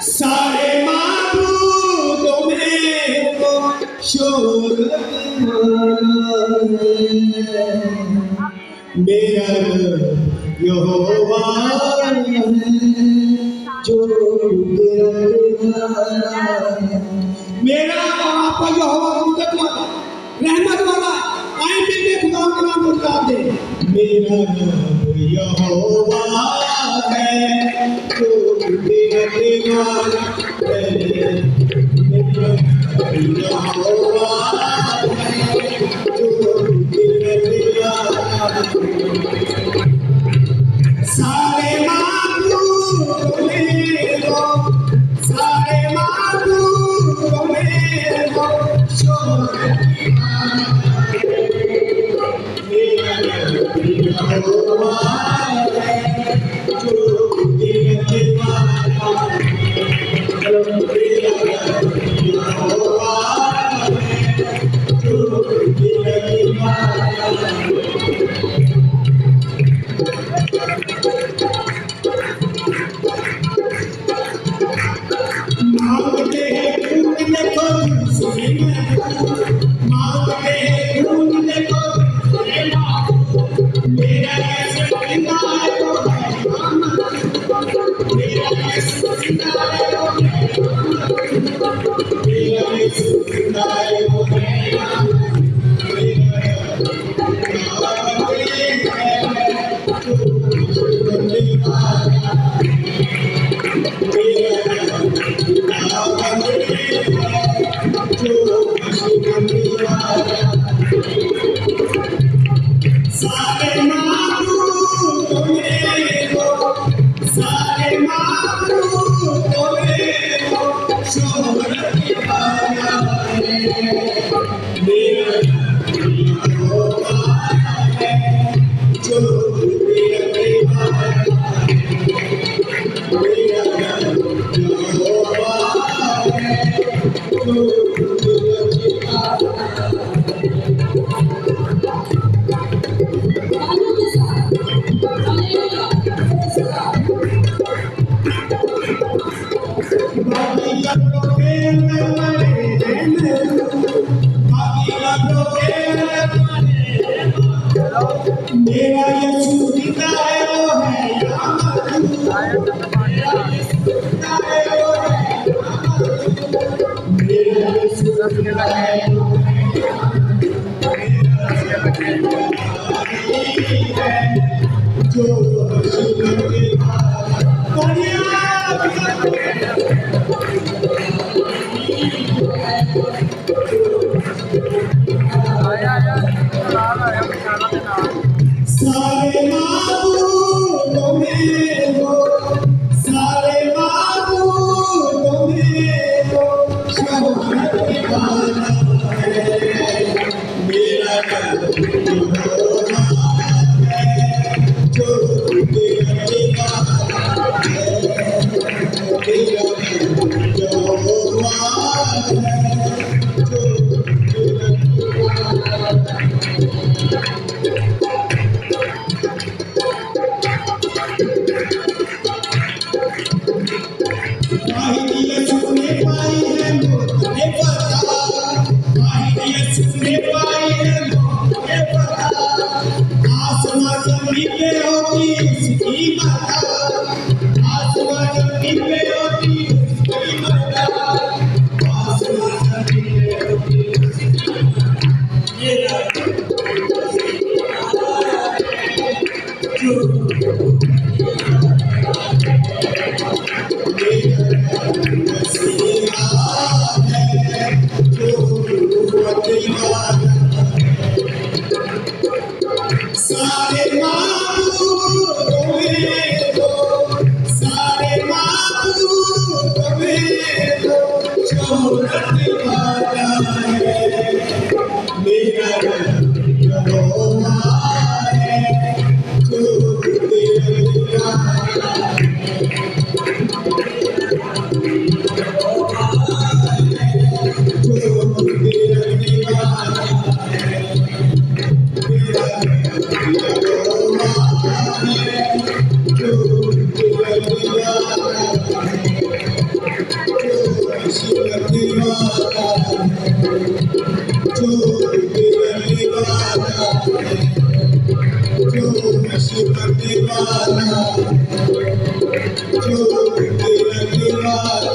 सारे माबूदों में वो शोहरत वाला है। मेरा रब यहोवा है जो कुदरत वाला है। मेरा और आपका यहोवा कुदरत वाला, रहमत वाला। आए मिलके खुदा के नाम को उतार दे। मेरा रब यहोवा है जो कुदरत वाला है। मेरा रब यहोवा है जो कुदरत वाला है। सारे माबूदों में वो, सारे माबूदों में वो शोहरत मेरा रब यहोवा है जो कुदरत वाला है। मेरा रब यहोवा है जो कुदरत वाला है। मांगते हैं खून देखो सुने मांगते हैं खून देखो सुने मेरा यीशु जिंदा है वो है मेरा यीशु जिंदा है वो है मेरा यीशु जिंदा है वो है सारे माबूदों में वो, सारे माबूदों में वो शोहरत वाला है। मेरा रब यहोवा है जो कुदरत वाला है। मेरा रब यहोवा है जो कुदरत वाला मेरा यीशु जिंदा है वो है मेरा यीशु जिंदा है जो सारे माबूदों में वो, सारे माबूदों में वो शोहरत वाला है। मेरा रब यहोवा है जो कुदरत वाला है। मेरा रब यहोवा है जो कुदरत वाला है। यीशु ने पाई है मौत ने पता, यीशु ने पाई है मौत ने पता। आसमां जमीन पे होती उसकी मता, आसमां जमीन पे होती उसकी मता, आसमां जमीन पे होती उसकी मता। मेरा सारे माबूदों में वो, सारे माबूदों में वो शोहरत वाला है। मेरा रब यहोवा है जो कुदरत वाला जो करने वाला जो नशे करने वाला जो करने वाला